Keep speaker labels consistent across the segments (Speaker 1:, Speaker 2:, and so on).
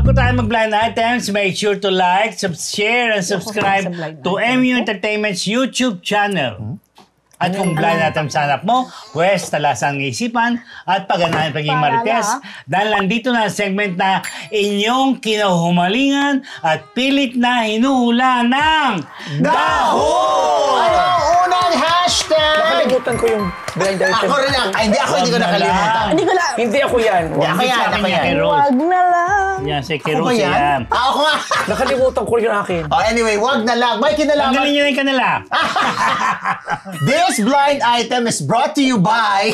Speaker 1: bago tayo mag-blind items, make sure to like, share, and subscribe to MU Entertainment's YouTube channel. At kung blind item sa hanap mo, pwes talasan ng isipan at pagganahan pagiging marites. Dahil nandito na ang segment na inyong kinahumalingan at pilit na hinuhula ng Daho!
Speaker 2: Ano ang unang hashtag?
Speaker 3: Nakalimutan ko yung blind item.
Speaker 2: Ako rin lang. Ay, hindi ko nakalimutan.
Speaker 3: Hindi ako yan.
Speaker 2: Ako yan.
Speaker 1: Wag
Speaker 4: na lang.
Speaker 1: Yan, si
Speaker 2: Ako ba
Speaker 1: Kirosi
Speaker 2: yan?
Speaker 1: yan.
Speaker 2: Ako nga.
Speaker 3: Nakalimutan ko yung akin.
Speaker 2: Oh, anyway, wag na lang. May kinalaman.
Speaker 1: Tanggalin nyo na yung kanila.
Speaker 2: This blind item is brought to you by...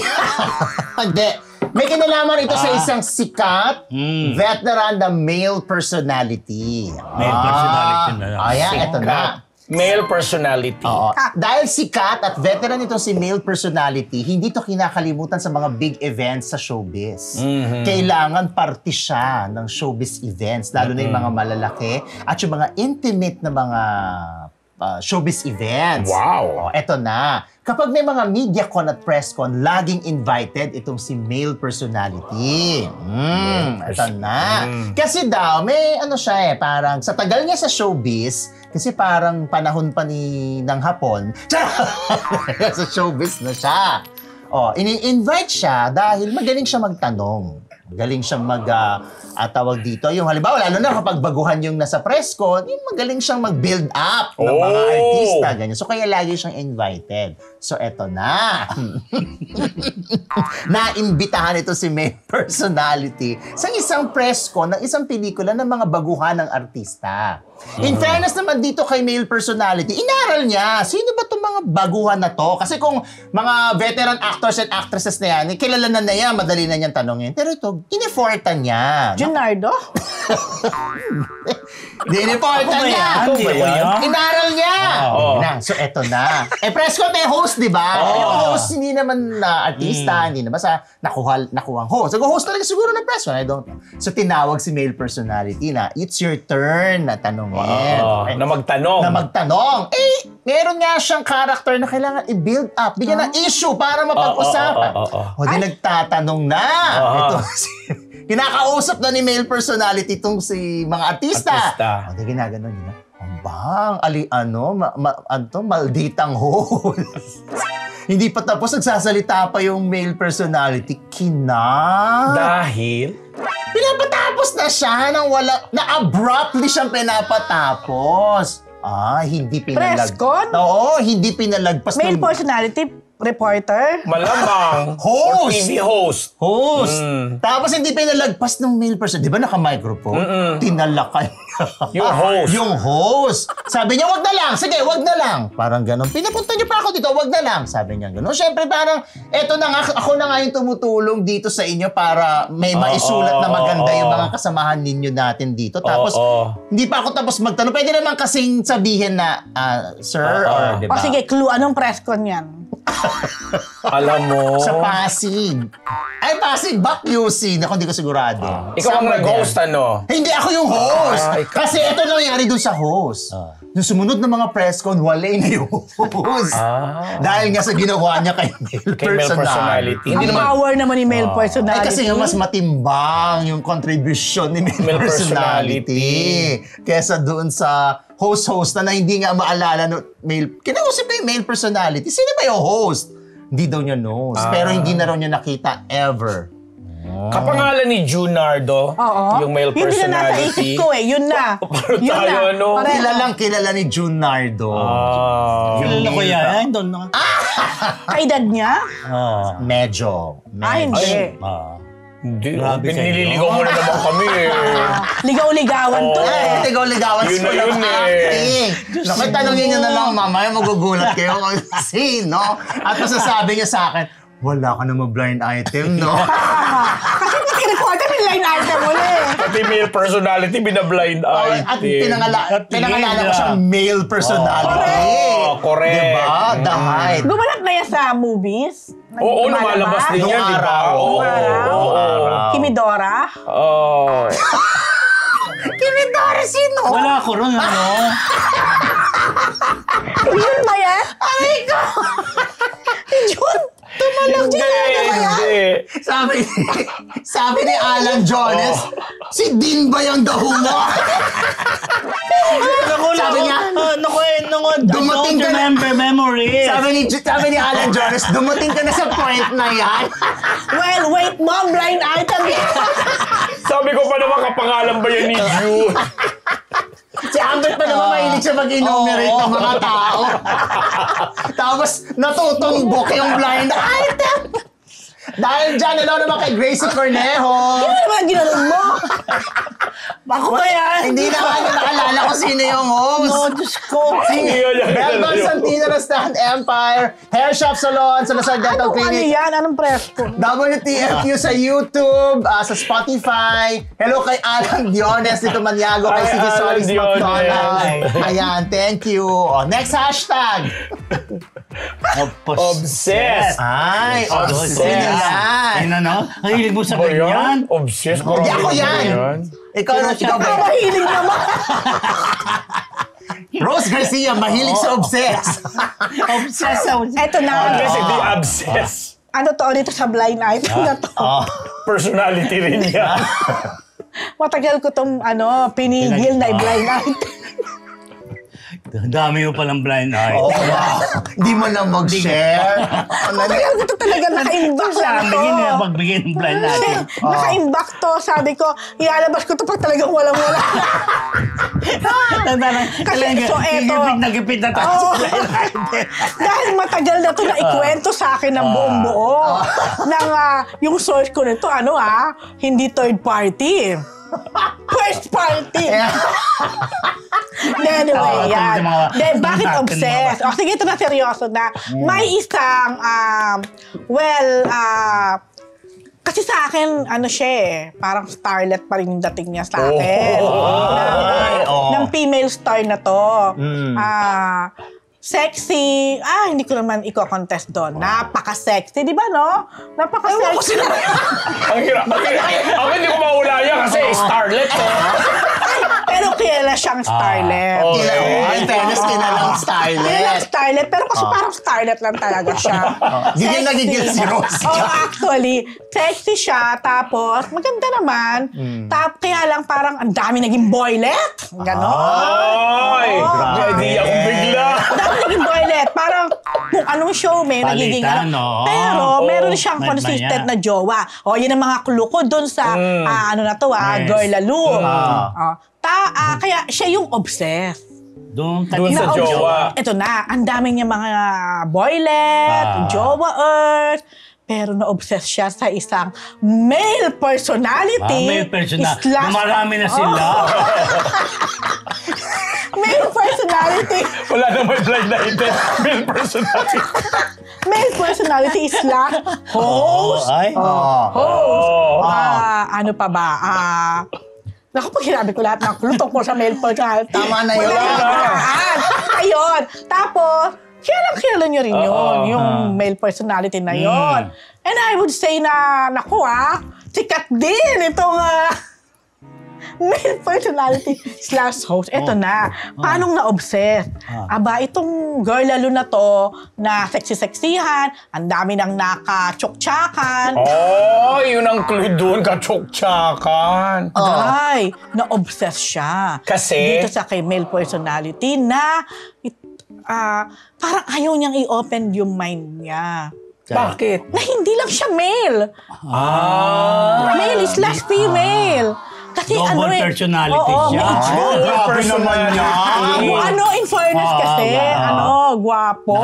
Speaker 2: Hindi. May kinalaman ito sa isang sikat, veteran na male personality.
Speaker 1: Male personality na lang.
Speaker 2: Ayan, ito na.
Speaker 3: Male personality.
Speaker 2: Oo. Dahil sikat at veteran ito si male personality, hindi to kinakalimutan sa mga big events sa showbiz. Kailangan parte siya ng showbiz events, lalo na yung mga malalaki at yung mga intimate na mga showbiz events.
Speaker 3: Wow!
Speaker 2: Eto na. Kapag may mga media con at press con, laging invited itong si male personality. Eto na. Kasi daw, may ano siya parang sa tagal niya sa showbiz, kasi parang panahon pa ng Hapon, sa showbiz na siya. Ini-invite siya dahil magaling siya magtanong. Magaling siyang tawag dito. Yung halimbawa, lalo na kapag baguhan yung nasa press con, yung magaling siyang mag-build up ng mga artista. Ganyan. So, kaya lagi siyang invited. So, eto na. Naimbitahan ito si male personality sa isang press con ng isang pelikula ng mga baguhan ng artista. In fairness naman dito kay male personality, inaral niya, sino ba itong mga baguhan na to? Kasi kung mga veteran actors and actresses na yan, kilala na yan, madali na niyang tanongin. Pero ito, inifortan niya.
Speaker 4: Junardo?
Speaker 2: Inifortan niya. Inaral niya. So, eto na. Press con may host, di ba? Yung host, hindi naman na artista, hindi naman sa nakuhang host. Host talaga siguro ng press con, I don't know. So, tinawag si male personality na, it's your turn na tanongin.
Speaker 3: Na magtanong.
Speaker 2: Meron nga siyang character na kailangan i-build up. Bigyan ng issue para mapag-usapan. Di nagtatanong na. Ito, kinakausap na ni male personality itong si mga artista. Di ginaganon nila. Malditang host. Hindi pa tapos, nagsasalita pa yung male personality.
Speaker 3: Dahil?
Speaker 2: Pinapatapos na siya na abruptly siyang pinapatapos. Hindi pinalag...
Speaker 4: Press con?
Speaker 2: Oo, hindi pinalagpas
Speaker 4: Male personality, reporter?
Speaker 3: Malamang.
Speaker 2: Host!
Speaker 3: Or TV host.
Speaker 2: Tapos hindi pinalagpas ng male person. Di ba naka-microphone? Tinalakan niya.
Speaker 3: Yung host.
Speaker 2: Yung host. Sabi niya, wag na lang. Sige, wag na lang. Parang ganon. Pinapunta niyo pa ako dito, wag na lang. Sabi niya ganon. Siyempre parang, eto na nga, ako na nga yung tumutulong dito sa inyo para may maisulat na maganda yung mga kasamahan ninyo natin dito. Tapos, hindi pa ako tapos magtanong. Pwede naman kasing sabihin na, sir, or di ba?
Speaker 4: Sige, clue. Anong press con yan?
Speaker 3: Alam mo.
Speaker 2: Sa Pasig. Ay, Pasig, back QC. Naku, hindi ko sigurado.
Speaker 3: Ikaw ang nag-host, ano?
Speaker 2: Hindi, ako yung host. Kasi ito nangyari dun sa host. Nung sumunod ng mga press con, wala na yung host. Dahil nga sa ginawa niya kay male personality.
Speaker 4: Ang power naman ni male personality.
Speaker 2: Kasi nga mas matimbang yung contribution ni male personality. Kesa doon sa host na hindi nga maalala no male. Kinausap na yung male personality. Sino ba yung host? Hindi daw niya knows. Pero hindi na raw niya nakita ever.
Speaker 3: Kapangalan ni Junardo, yung male personality.
Speaker 4: Yun na nasa isip ko yun na.
Speaker 3: Yun na.
Speaker 2: Kilala ni Junardo.
Speaker 1: Kilala ko yan. Don't know.
Speaker 4: Kaedad niya?
Speaker 2: Medyo.
Speaker 4: Hindi.
Speaker 3: Hindi. Nililigaw mo na naman kami
Speaker 4: Ligaw-ligawan to
Speaker 2: Ligaw-ligawan.
Speaker 3: Yun na yun
Speaker 2: Naku, tanongin niyo na lang, mamaya magugulat kayo kung sino. At masasabi niya sa akin, wala ka naman blind item, no?
Speaker 4: Kasi pati reporter may line item ulit.
Speaker 3: Pati male personality, binablind item.
Speaker 2: At pinangalala ko siyang male personality.
Speaker 3: Correct.
Speaker 2: Diba? The height.
Speaker 4: Gumanap na yan sa movies?
Speaker 3: Oo, lumalabas din yan, di ba?
Speaker 2: Oo.
Speaker 4: Kimidora?
Speaker 2: Kimidora, sino?
Speaker 1: Wala ko ron, ano?
Speaker 4: Yun ba yan?
Speaker 2: Ay, ko!
Speaker 4: Jun!
Speaker 2: Tumalag dyan.
Speaker 3: Hindi.
Speaker 2: Sabi ni Alan Jones, Si Dean ba yung daho mo? Sabi niya, dumating ka na.
Speaker 1: remember memories.
Speaker 2: Sabi ni Alan Jones, dumating ka na sa point na yan.
Speaker 4: Well, wait mo, blind item.
Speaker 3: Sabi ko pa naman kapangalan ba yan ni June?
Speaker 2: Si Ambet pa naman mahilig siya mag-enumerate ng mga tao. Tapos natutumbok yung blind item. Dahil dyan, hello naman kay Gracie Cornejo.
Speaker 4: Ano naman ginanong mo?
Speaker 1: Ako ba yan?
Speaker 2: Hindi na nga naalala ko sino yung host.
Speaker 1: No, Diyos ko.
Speaker 2: Si Bel Constantino ng Stand Empire, Hair Shop Salon, Salazar Dental
Speaker 4: Ano
Speaker 2: Clinic,
Speaker 4: yan? Anong presko?
Speaker 2: WTFU sa YouTube, sa Spotify. Hello kay Alan Diones dito Maniago, kay
Speaker 3: Ay,
Speaker 2: Sige
Speaker 3: Alan
Speaker 2: Solis
Speaker 3: Diones.
Speaker 2: McDonald. Ayan, thank you. Next hashtag.
Speaker 3: Obsessed.
Speaker 2: Ay,
Speaker 3: Obsessed.
Speaker 2: sino yan?
Speaker 1: Ano? Ang hilig mo sa
Speaker 3: Ba
Speaker 1: ganyan?
Speaker 3: yan? Obsessed.
Speaker 2: Hindi ako yan. Ikaw na, ikaw ba?
Speaker 4: Mahilig naman.
Speaker 2: Rose Garcia, mahilig sa obsessed.
Speaker 1: Obsessed.
Speaker 4: Eto na.
Speaker 3: Kasi di obsessed.
Speaker 4: Ano to dito sa blind item na to?
Speaker 3: Personality rin niya.
Speaker 4: Matagal ko tong pinigil na blind item.
Speaker 1: Dami mo palang blind eye.
Speaker 2: Oh, wow. Hindi mo na mag-share.
Speaker 4: Matagal ko to talaga naka-inbox na to.
Speaker 1: Pagbigay ng blind natin.
Speaker 4: Naka-inbox to. Sabi ko, ilalabas ko to pag talagang walang-wala. So, eto.
Speaker 1: Nagipit na tayo sa blind item.
Speaker 4: Dahil matagal na to na ikwento sa akin ng buong buo. Nang yung source ko nito, hindi third party. First party. Anyway, yan. Bakit obsessed? Sige, ito na seryoso na. May isang, kasi sa akin, parang starlet pa rin yung dating niya sa akin. Ng female star na to. Sexy. Hindi ko naman i-contest doon. Napaka-sexy. Di ba, no? Napaka-sexy.
Speaker 3: Ang hirap. Ako hindi ko maulaya kasi starlet.
Speaker 4: Pero kilala siyang starlet.
Speaker 2: In fairness, kinalang starlet.
Speaker 4: Starlet. Pero kasi parang starlet lang talaga siya.
Speaker 2: Hindi nagigil si Rose.
Speaker 4: Actually. Sexy siya. Tapos, maganda naman. Kaya lang parang ang dami naging boylet. Ganon.
Speaker 3: Ay! May idea akong bigla.
Speaker 4: Naging boylet. Parang kung anong show may nagiging Pero meron siyang consistent na jowa. Yan ang mga clue ko dun sa Girl Lalo. Kaya siya yung obsessed.
Speaker 1: Doon
Speaker 3: sa jowa.
Speaker 4: Ito na, ang dami niya mga boylet, jowa earth, pero na-obsess siya sa isang male personality.
Speaker 1: Male personality. Marami na sila.
Speaker 4: Male personality.
Speaker 3: Wala naman blind item. Male personality.
Speaker 4: Male personality is host. Host. Ano pa ba? Naku, pag hinabi ko lahat ng clue tungkol sa male personality.
Speaker 2: Tama na yun.
Speaker 4: Ayun. Tapos, kilala nyo rin yun. Yung male personality na yun. And I would say na, sikat din itong male personality / host. Ito na. Paanong na-obsess? Itong Girl Lalo na to, na sexy-sexyhan, ang dami nang naka-tsuktsakan.
Speaker 3: Yun ang clue doon, ka-tsuktsakan.
Speaker 4: Ay, na-obsess siya.
Speaker 3: Kasi?
Speaker 4: Dito sa kay male personality na parang ayaw niyang i-open yung mind niya.
Speaker 3: Bakit?
Speaker 4: Na hindi lang siya male. Male / female. Kasi
Speaker 1: double personality siya.
Speaker 2: Grabe naman yan.
Speaker 4: In fairness kasi, gwapo.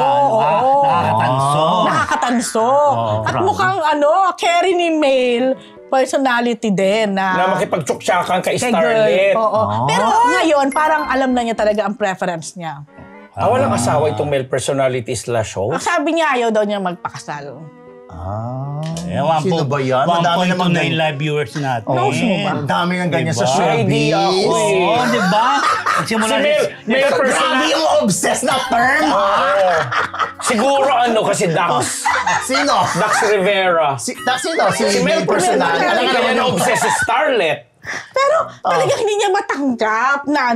Speaker 4: Nakakatanso. At mukhang carry ni male personality din na
Speaker 3: makipagtsuktsakan kay
Speaker 4: kay
Speaker 3: starlet.
Speaker 4: girl. Pero ngayon, parang alam na niya talaga ang preference niya.
Speaker 3: Walang asawa itong male personality / host?
Speaker 4: Sabi niya, ayaw daw niya magpakasal.
Speaker 2: Sino ba yan? Madami
Speaker 1: 1.2 na yung live viewers natin.
Speaker 2: Ang dami ng ganyan sa showbiz.
Speaker 3: Idea ako
Speaker 1: di ba?
Speaker 3: Si male
Speaker 2: Grabe
Speaker 3: personality.
Speaker 2: yung obsessed na term.
Speaker 3: Siguro kasi Dax.
Speaker 2: Sino?
Speaker 3: Dax Rivera.
Speaker 2: Sino? Si
Speaker 3: Male personality.
Speaker 2: Alam ka
Speaker 3: Kaya
Speaker 2: naman yung
Speaker 3: na-obsess si starlet.
Speaker 4: Pero talagang hindi niya matanggap na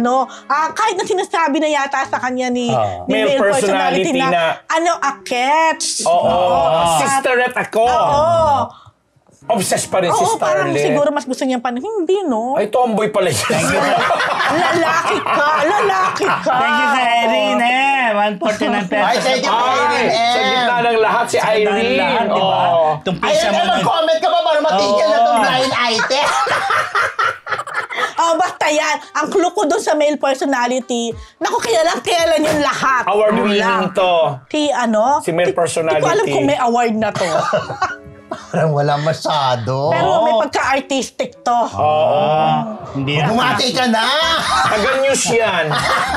Speaker 4: kahit na sinasabi na yata sa kanya ni male personality na a catch.
Speaker 3: Sisterette ako. Obsessed pa rin si
Speaker 4: Oo, parang
Speaker 3: Starlet.
Speaker 4: siguro mas gusto niya hindi, no?
Speaker 3: Ay, tomboy pala yun.
Speaker 4: Lalaki ka!
Speaker 1: Thank you sa Erin, 149 pesos.
Speaker 2: Ay, thank you,
Speaker 3: Ay,
Speaker 2: Irene.
Speaker 3: sa gitna ng lahat, si Irene.
Speaker 1: Lahat, di ba?
Speaker 3: Oo.
Speaker 1: Itong
Speaker 2: Ayun
Speaker 1: pizza
Speaker 2: na,
Speaker 1: mo
Speaker 2: mag-comment ka pa para matigil na itong
Speaker 1: Oo.
Speaker 2: blind item.
Speaker 4: Oh, basta yan. Ang clue ko doon sa male personality, naku, kailan yung lahat.
Speaker 3: Award
Speaker 4: Yun lang.
Speaker 3: winning to.
Speaker 4: Si
Speaker 3: male personality.
Speaker 4: Di ko alam kung may award na to.
Speaker 2: Parang wala masyado.
Speaker 4: Pero may pagka-artistic to.
Speaker 1: Hindi
Speaker 2: Bumati ka na!
Speaker 3: Taga-news yan.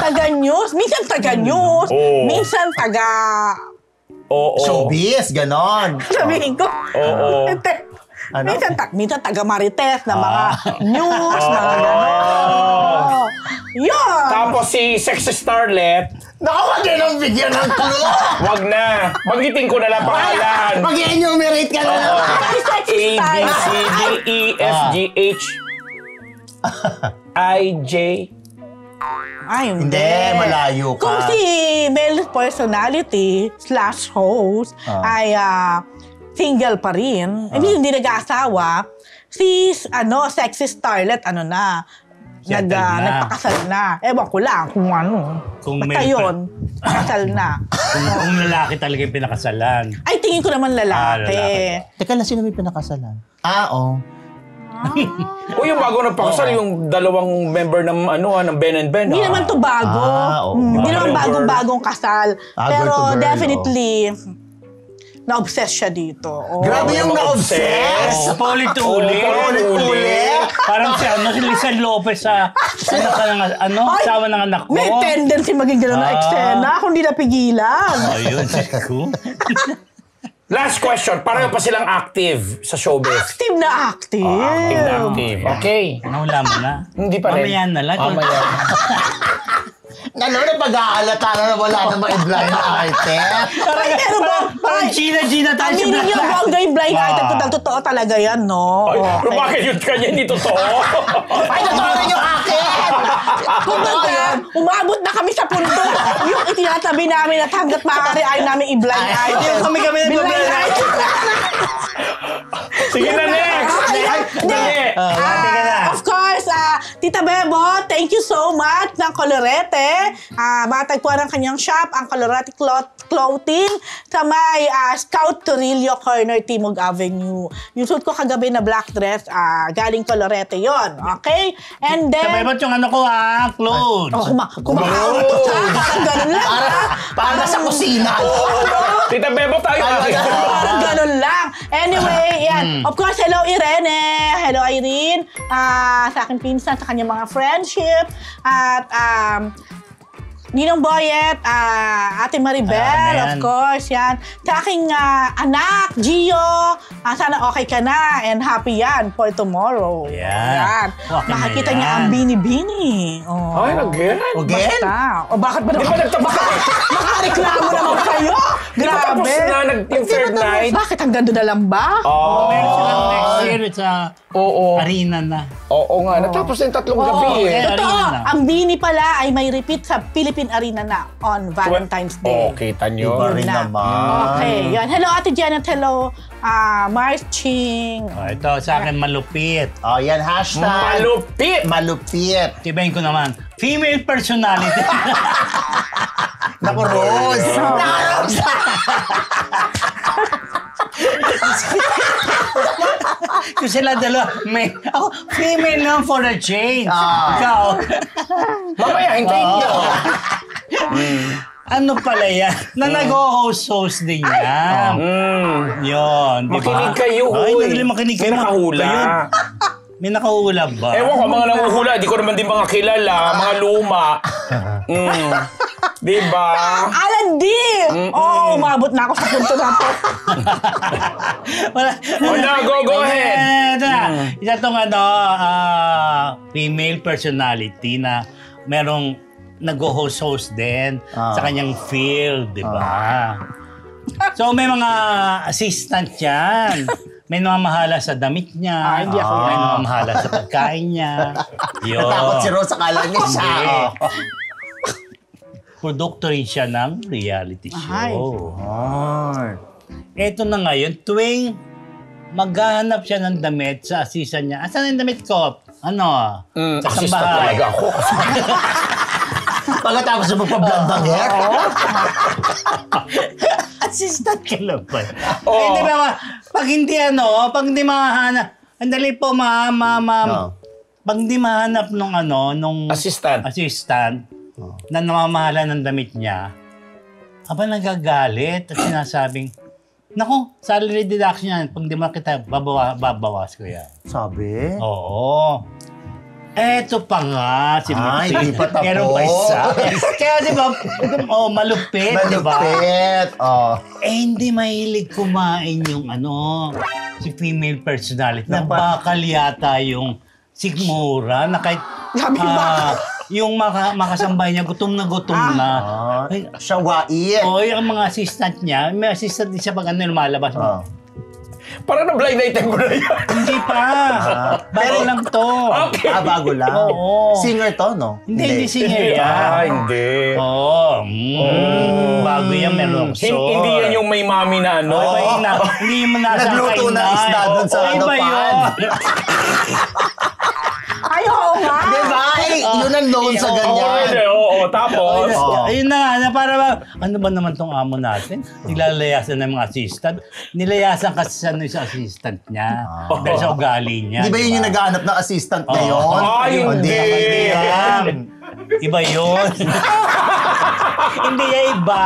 Speaker 4: Taga-news. Minsan taga-news.
Speaker 3: Oo.
Speaker 4: Minsan
Speaker 3: Oo.
Speaker 2: Showbiz, ganon.
Speaker 4: Sabihin ko.
Speaker 3: Oo.
Speaker 2: Ano?
Speaker 4: Minsan taga-marites na mga news, mga gano'n. Yun!
Speaker 3: Tapos si Sexy Starlet,
Speaker 2: Naku, wag yun ang bigyan ng clue!
Speaker 3: wag na. Banggitin ko na lang pangalan.
Speaker 2: Mag-enumerate ka na naman.
Speaker 4: Si Sexy
Speaker 3: A, B,
Speaker 4: Star.
Speaker 3: C, D, E, F, G, H, I, J.
Speaker 4: Ay,
Speaker 2: Hindi, malayo ka.
Speaker 4: Kung si male personality / host ay single pa rin, hindi nag-aasawa, si Sexy Starlet,
Speaker 1: Settled na.
Speaker 4: nagpakasal na. Ewan ko lang kung ano.
Speaker 1: Kung
Speaker 4: Basta
Speaker 1: may-
Speaker 4: yun, kasal na.
Speaker 1: Kung lalaki talaga yung pinakasalan.
Speaker 4: Ay, tingin ko naman lalaki.
Speaker 1: lalaki.
Speaker 2: Teka lang, sino may pinakasalan? Oo.
Speaker 3: O yung bago nagpakasal, yung dalawang member ng ng Ben and Ben.
Speaker 4: Hindi naman to bago.
Speaker 2: Oo.
Speaker 4: Hindi naman
Speaker 3: Girl.
Speaker 4: bagong-bagong kasal.
Speaker 2: Girl
Speaker 4: Pero
Speaker 2: to girl,
Speaker 4: definitely, na-obsess siya dito. Oh.
Speaker 2: Grabe yung na-obsess!
Speaker 1: Paulit-ulit.
Speaker 2: Paulit-ulit.
Speaker 1: Parang si Lisa Lopez sa
Speaker 4: Ay,
Speaker 1: asawa ng anak ko.
Speaker 4: May tendency maging gano'n na eksena kung di napigilan.
Speaker 1: Ayun, ko.
Speaker 3: Last question, pareho pa silang active sa showbiz.
Speaker 4: Active na active.
Speaker 3: Active na active. Okay.
Speaker 1: Nahula mo na.
Speaker 3: Hindi pa rin.
Speaker 1: Mamaya na lang.
Speaker 3: Mamaya.
Speaker 2: Ano na pag-aalata na wala namang blind item?
Speaker 4: Ay, pero ba?
Speaker 1: Parang Gina tayo sa
Speaker 4: Aminin niyo, bongga yung blind item. Totoo talaga yan, no?
Speaker 3: Ay,
Speaker 4: Okay.
Speaker 3: bakit yun kanya hindi totoo?
Speaker 2: Ay, totoo rin yung akin!
Speaker 4: Kumbaga, umabot na kami sa punto. Yung itinatabi namin at hanggat maaari ay namin i-blind item.
Speaker 1: Kami
Speaker 4: Blind
Speaker 1: nag-blind
Speaker 4: item.
Speaker 3: Sige na, next! Dali!
Speaker 1: Bati ka na.
Speaker 4: Of course, Tita Bebo, thank you so much ng Colorete. Matagpuan ang kanyang shop, ang Colorete Clothing, sa may Scout Torillo Corner, Timog Avenue. Yung suit ko kagabi na black dress, galing Colorete yon. Okay? And then...
Speaker 1: Sabay ba't yung clothes?
Speaker 4: Kumakain ko sa ganun lang.
Speaker 2: Para sa kusina.
Speaker 3: Tita Bebo tayo.
Speaker 4: Parang ganun lang. Anyway, yan. Of course, hello Irene. Hello Irene. Sa aking pinsan, sa kanyang mga friendship. At Ninong Boyet, Ate Maribel,
Speaker 1: Ayan.
Speaker 4: of course, yan. Sa aking anak, Gio, sana okay ka na and happy yan for tomorrow.
Speaker 1: Yan. Okay na
Speaker 4: Makikita
Speaker 1: yan.
Speaker 4: niya ang bini-bini. Oh.
Speaker 3: Ay, again?
Speaker 2: Again?
Speaker 4: Basta. O bakit ba
Speaker 3: Di ba nagtapos na?
Speaker 4: Makareklamo naman kayo?
Speaker 3: Di ba tapos
Speaker 4: Grabe.
Speaker 3: na yung third night?
Speaker 4: Bakit hanggang doon na lang ba?
Speaker 1: Meron silang next year sa
Speaker 3: Oo.
Speaker 1: arena na.
Speaker 3: Oo nga, natapos na yung tatlong gabi
Speaker 1: Oo,
Speaker 3: eh.
Speaker 1: eh.
Speaker 4: Totoo,
Speaker 1: Arena na.
Speaker 4: ang bini pala ay may repeat sa Philippine Arena na on Valentine's Day.
Speaker 3: Oh, kita nyo.
Speaker 2: Iba rin
Speaker 4: Yun na.
Speaker 2: naman.
Speaker 4: Okay, yan. Hello Ate Janet, hello Marching.
Speaker 1: Ito sa akin malupit.
Speaker 2: Oh, yan, hashtag.
Speaker 3: Malupit!
Speaker 2: Malupit.
Speaker 1: Tibayin ko naman. Female personality.
Speaker 2: Naku, Rose. Rose.
Speaker 1: Kasi sila dalawa, ako, female naman for a change.
Speaker 2: Ah.
Speaker 1: Ikaw,
Speaker 3: Mamaya, hintayin nyo.
Speaker 1: ano pala yan? Na nag-host din yan. Yun, di ba?
Speaker 3: Makinig kayo,
Speaker 1: Ay,
Speaker 3: uy.
Speaker 1: hindi makinig
Speaker 3: May
Speaker 1: kayo.
Speaker 3: nakahula.
Speaker 1: Ayun. May nakahula ba?
Speaker 3: Ewan ko, mga nanguhula, di ko naman din mga kilala, mga luma. Diba?
Speaker 4: Alan D! Oo, umabot na ako sa punto na to.
Speaker 1: Wala.
Speaker 3: Oh, no, go ahead.
Speaker 1: Isa tong female personality na merong nag-host din sa kanyang field, di ba? So may mga assistant yan. May namamahala sa damit niya.
Speaker 4: Hindi ako
Speaker 1: May namamahala sa pagkain niya. Yun.
Speaker 2: Natakot si Rose, akala niya siya.
Speaker 1: Hindi.
Speaker 2: Oh.
Speaker 1: Produkto rin siya ng reality
Speaker 4: Ay.
Speaker 1: show.
Speaker 2: Ay.
Speaker 1: Eto na ngayon, tuwing maghahanap siya ng damit sa assistant niya. Asan yung damit ko? Ano? Sa
Speaker 3: Assistant
Speaker 1: sambahay.
Speaker 3: talaga ako.
Speaker 2: Pagkatapos na magpa-blonde ng hair.
Speaker 1: Assistant ka lang ba?
Speaker 3: Oo.
Speaker 1: Eh, di ba, pag hindi mahanap, andali po, ma'am.
Speaker 2: No.
Speaker 1: Pag hindi mahanap nung
Speaker 3: Assistant.
Speaker 1: na namamahala ng damit niya, nagagalit at sinasabing, naku, salary deduction yan. Pag di mo kita, babawas ko yan.
Speaker 2: Sabi?
Speaker 1: Oo. Eto pa nga, si
Speaker 2: Ay, hindi pa tapos.
Speaker 1: Meron pa isa. Kaya di ba, malupit, di ba?
Speaker 2: Malupit. Oh.
Speaker 1: Hindi mahilig kumain yung si female personality. Na bakal yata yung sigmura na kahit
Speaker 4: Sabi
Speaker 1: yung makasambay niya, gutom na. Ay,
Speaker 2: Shawait.
Speaker 1: yung mga assistant niya, may assistant din siya pag lumalabas.
Speaker 2: Oh.
Speaker 3: Parang na-blind item ko na yan.
Speaker 1: Hindi pa. Bago lang to.
Speaker 3: Okay.
Speaker 2: Bago lang.
Speaker 1: Oo.
Speaker 2: Singer to, no?
Speaker 1: Hindi singer yan.
Speaker 3: Hindi.
Speaker 1: Oo. Bago yan, meron song.
Speaker 3: Hindi yan yung may mami na ano.
Speaker 1: Iba yung hindi mo nasa
Speaker 2: Nagluto ng isda dun sa
Speaker 1: Iba
Speaker 2: pan.
Speaker 1: yun.
Speaker 4: Ay, oo nga.
Speaker 2: Diba? Yun ang known sa ganyan.
Speaker 3: Oo. Tapos,
Speaker 1: Ayun na para ba, ano ba naman tong amo natin? Nilalayasan ng mga assistant. Nilayasan kasi sa assistant niya. Dahil sa ugali niya.
Speaker 2: Di ba yun yung naghahanap ng assistant ngayon?
Speaker 3: hindi.
Speaker 1: Iba yun. Hindi yan iba.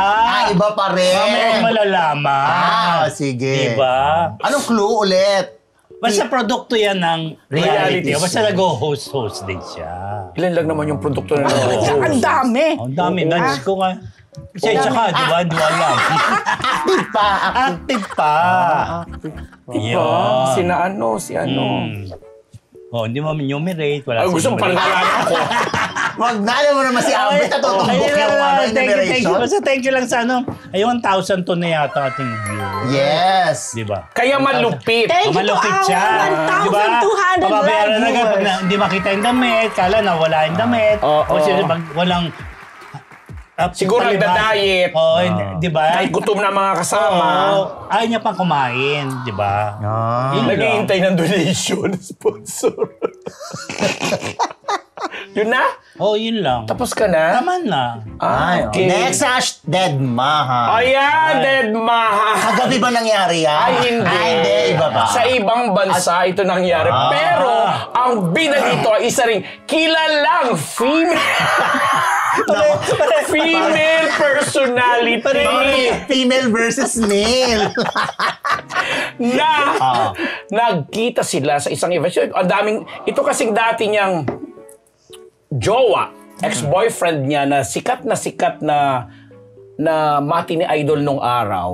Speaker 2: Iba pa rin.
Speaker 1: Mamaya malalaman.
Speaker 2: Sige.
Speaker 1: Diba?
Speaker 2: Anong clue ulit?
Speaker 1: Basta produkto yan ng reality.
Speaker 2: Reality
Speaker 1: Basta
Speaker 2: show.
Speaker 1: nag-host din siya.
Speaker 3: ilan lang naman yung produkto na
Speaker 4: Ang dami.
Speaker 1: Ang dami. Nudge ko nga. Kasi tsaka, di ba? Di alam.
Speaker 2: Active pa.
Speaker 1: Active pa. Yun.
Speaker 3: Si ano.
Speaker 1: Hindi mo enumerate. Wala
Speaker 3: Gusto mo pangalanan ako.
Speaker 2: Wag na, alam mo naman si Albert na tutumbok yung
Speaker 1: Thank you.
Speaker 2: enumeration.
Speaker 1: Basta thank you lang sa Ay, 1,000 to na yata ating view.
Speaker 2: Yes.
Speaker 1: Di ba?
Speaker 3: Kaya malupit.
Speaker 4: Thank you to
Speaker 1: Malupit
Speaker 4: our
Speaker 1: siya.
Speaker 4: 1,200
Speaker 1: Pababayaran
Speaker 4: live
Speaker 1: na agad pag
Speaker 4: viewers.
Speaker 1: hindi makita yung damit. Kala na wala yung damit. O sila pag walang...
Speaker 3: Siguro nagda-diet.
Speaker 1: Oo, di ba?
Speaker 3: Kahit gutom na mga kasama.
Speaker 1: Ayaw niya pang kumain, di ba? Yun lang.
Speaker 3: Naghihintay ng donation, sponsor. Yun na?
Speaker 1: Yun lang.
Speaker 3: Tapos ka na?
Speaker 1: Tama na.
Speaker 2: Ay,
Speaker 3: Okay.
Speaker 2: Next hash, Dead Maha.
Speaker 3: Ayan, Dead Maha.
Speaker 2: Kagabi ba nangyari yan?
Speaker 3: Ay, hindi.
Speaker 2: Hindi, iba ba?
Speaker 3: Sa ibang bansa ito nangyari. Pero, ang bida dito ay isa ring kilalang female personality
Speaker 2: Female versus male.
Speaker 3: na nagkita sila sa isang event. Ang daming, ito kasing dati niyang jowa, ex-boyfriend niya na sikat na mati ni idol nung araw.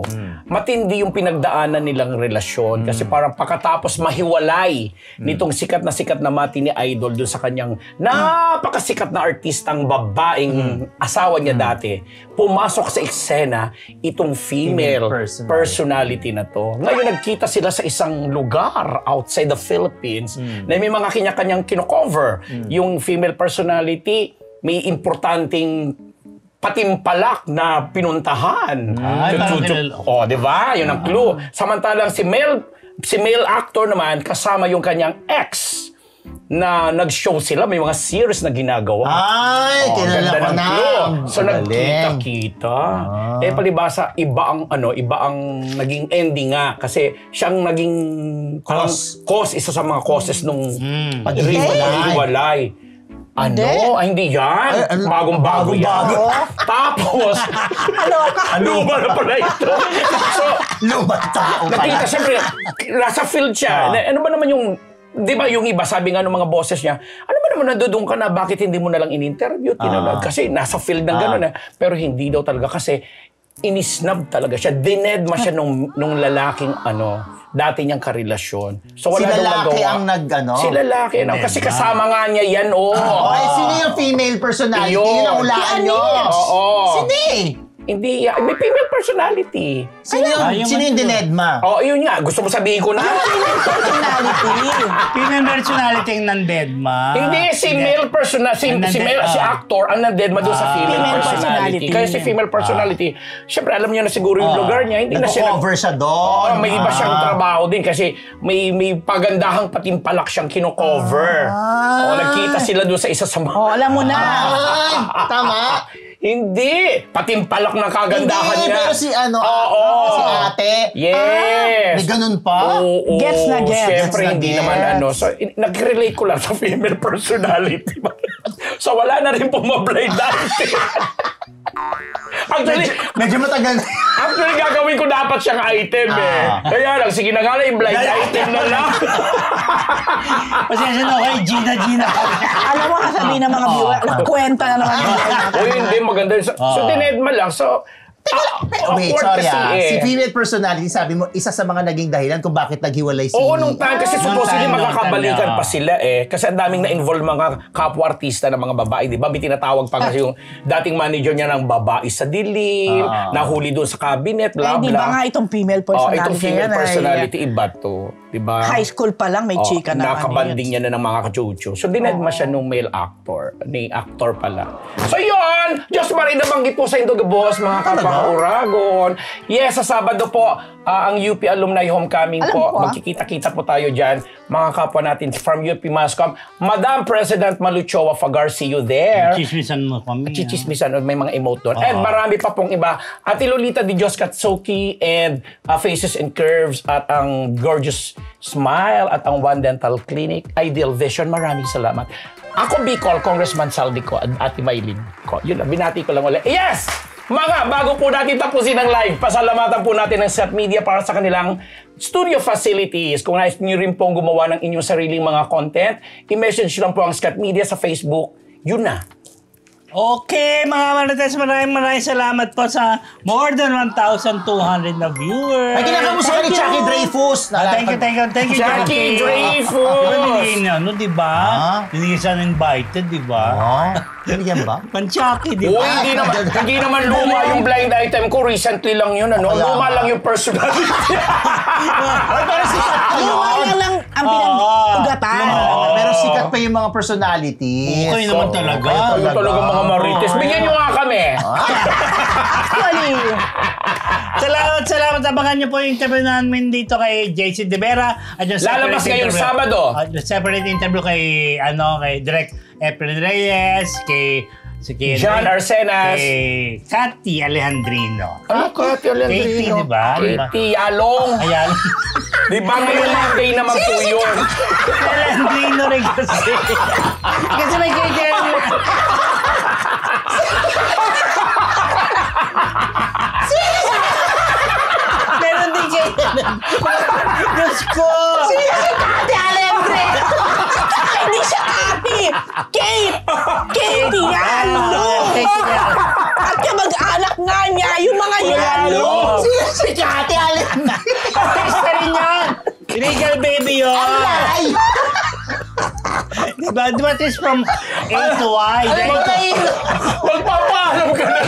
Speaker 3: Matindi yung pinagdaanan nilang relasyon kasi parang pagkatapos mahiwalay nitong sikat na mati ni idol dun sa kanyang napakasikat na artistang babaeng asawa niya dati, pumasok sa eksena itong female personality na to. Ngayon nagkita sila sa isang lugar outside the Philippines na may mga kanya-kanyang kino-cover. Yung female personality may importanteng patimpalak na pinuntahan. Di ba? Yun ang clue. Samantalang si male actor naman kasama yung kanyang ex na nag-show sila, may mga series na ginagawa.
Speaker 2: Ay, kilala
Speaker 3: ganda
Speaker 2: ko
Speaker 3: ng
Speaker 2: na.
Speaker 3: clue. So
Speaker 2: Galing.
Speaker 3: nagkita-kita. Palibasa iba ang naging ending nga kasi siyang naging cause isa sa mga causes nung paghiwalay. Hindi yan. Bagong-bago yan. Tapos, luma na pala ito. So,
Speaker 2: Lumang tao pala.
Speaker 3: nakita siyempre, nasa field siya. Ano ba naman yung, di ba yung iba, sabi nga ng mga bosses niya, ano ba naman nadudong ka na, bakit hindi mo na lang in-interview? Kasi nasa field ng gano'n na. Pero hindi daw talaga kasi inisnab talaga siya. Dinedma siya nung lalaking dati niyang karelasyon. So wala
Speaker 2: Si
Speaker 3: daw
Speaker 2: lalaki
Speaker 3: magawa.
Speaker 2: ang
Speaker 3: Si lalaki. Kasi kasama nga niya yan,
Speaker 2: Ay, sino yung female personality?
Speaker 3: Yun.
Speaker 2: Yun ang hulaan nyo.
Speaker 3: Oo.
Speaker 2: Sino eh?
Speaker 3: Hindi, may female personality.
Speaker 2: Sino yun? Sino yung dinedma?
Speaker 3: Oh, yun nga. Gusto mo sabihin ko na?
Speaker 4: Personality.
Speaker 1: Female personality ang nandedma.
Speaker 3: Hindi, si male personality, si actor ang nandedma doon sa female personality. Kaya si female personality, syempre alam niyo na siguro yung lugar niya, hindi na siya
Speaker 2: nag-cover siya doon.
Speaker 3: May iba siyang trabaho din kasi may pagandahang patimpalak siyang kino-cover. Nagkita sila doon sa isa sa mga...
Speaker 4: Alam mo na.
Speaker 2: Ay, tama.
Speaker 3: Hindi! Patimpalak na kagandahan
Speaker 2: Hindi,
Speaker 3: niya.
Speaker 2: pero si si ate.
Speaker 3: Yes!
Speaker 2: May ganun pa?
Speaker 3: Oo.
Speaker 4: Gets na gets.
Speaker 3: Siyempre,
Speaker 2: Gets na
Speaker 3: hindi
Speaker 2: gets.
Speaker 3: naman So, nag-relate ko lang sa female personality. So, wala na rin pumablay dati.
Speaker 2: Medyo matagal na.
Speaker 3: Actually, gagawin ko dapat siyang item Kaya lang, sige na nga lang, blind item na lang.
Speaker 1: Pasensya na kay Gina.
Speaker 4: Alam mo, kasabihin ng mga viewer, nagkwenta na naman.
Speaker 3: Hindi, maganda. So, dinedma lang. So,
Speaker 2: Wait, sorry Si female personality, sabi mo, isa sa mga naging dahilan kung bakit naghiwalay si...
Speaker 3: Oo, nung time. Kasi supposedly
Speaker 1: time,
Speaker 3: makakabalikan pa sila Kasi ang daming na-involve mga kapwa-artista ng mga babae, di ba? May tinatawag pa kasi yung dating manager niya ng babae sa dilim, nahuli doon sa cabinet, bla bla.
Speaker 4: Di ba nga itong female personality?
Speaker 3: Itong female personality, iba to. Di ba?
Speaker 4: High school pa lang, may chika na.
Speaker 3: Nakabanding niya na ng mga kachucho. So, dinedma siya nung male actor. Ni actor pala. So, yun! Diyos Marie, nabanggit po sa Indoga Boss, mga kapaka-Uragon. Yes, sa Sabado po, ang UP Alumni Homecoming po. Magkikita-kita po tayo dyan. Mga kapwa natin from UP Mascom. Madam President Maluchoa Fagar, see you there.
Speaker 1: Chismisan mo kami.
Speaker 3: Chichismisan, may mga emote doon. And marami pa pong iba. Ate Lolita Di Diyos Katsuki and Faces and Curves at ang Gorgeous Smile at ang One Dental Clinic, Ideal Vision. Maraming salamat. Ako Bicol, Congressman Saldi ko, Ate Maylin ko. Yun, binati ko lang ulit. Yes! Mga, bago po natin tapusin ang live, pasalamatan po natin ng Set Media para sa kanilang studio facilities. Kung nais niyo rin pong gumawa ng inyong sariling mga content, i-message lang po ang Set Media sa Facebook. Yun na.
Speaker 1: Okay, mga Marites, maraming salamat po sa more than 1,200 na viewers.
Speaker 2: Ay, kinakamusta ka ni Jackie Dreyfus.
Speaker 1: Thank you,
Speaker 3: Jackie Dreyfus.
Speaker 1: Di ba? Hindi siya invited, di ba?
Speaker 2: Binigyan ba?
Speaker 1: Pan-Jackie, di ba?
Speaker 3: Hindi naman luma yung blind item ko. Recently lang yun. Luma lang yung personality.
Speaker 2: Pero sikat pa yun.
Speaker 4: Luma lang ang pinag-ugatan.
Speaker 2: Pero sikat pa yung mga personality.
Speaker 1: Okay naman talaga.
Speaker 3: Yung talaga mga Marites. Bigyan nyo nga kami.
Speaker 4: Actually.
Speaker 1: Salamat. Abangan niyo po yung interview namin dito kay JC De Vera.
Speaker 3: Lalabas ngayong Sabado.
Speaker 1: Separate interview kay Direk April Reyes, kay
Speaker 3: John Arsenas,
Speaker 1: kay Cathy Alejandrino.
Speaker 3: Ano Cathy Alejandrino?
Speaker 1: Katie, di ba?
Speaker 3: Katie Yalong.
Speaker 1: Ayan.
Speaker 3: Di ba ngayon Monday naman po yun?
Speaker 1: Alejandrino rin kasi. Kasi may kay meron din kay Diyos ko!
Speaker 4: Sino si Kati Alegre? Hindi siya Kati! Katie Yalo! At kamag-anak nga niya, yung mga Yalo!
Speaker 2: Sino si Kati Alegre?
Speaker 1: Artista rin yan! Regal baby yun! Diba? This from A to Y.
Speaker 3: Magpapaalam ka na.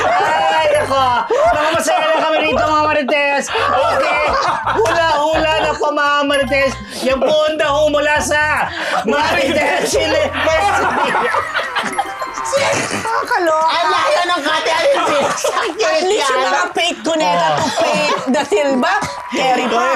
Speaker 1: Ay, ako. Mga masaya na kami rito, mga Marites. Okay. Hula-hula na po, mga Marites. Yan po ang daho mula sa Marites University.
Speaker 4: Nakakaloka.
Speaker 2: Ang layo ng Kati Alegre.
Speaker 4: At least yung mga fake Cuneta to fake Da Silva, carry pa.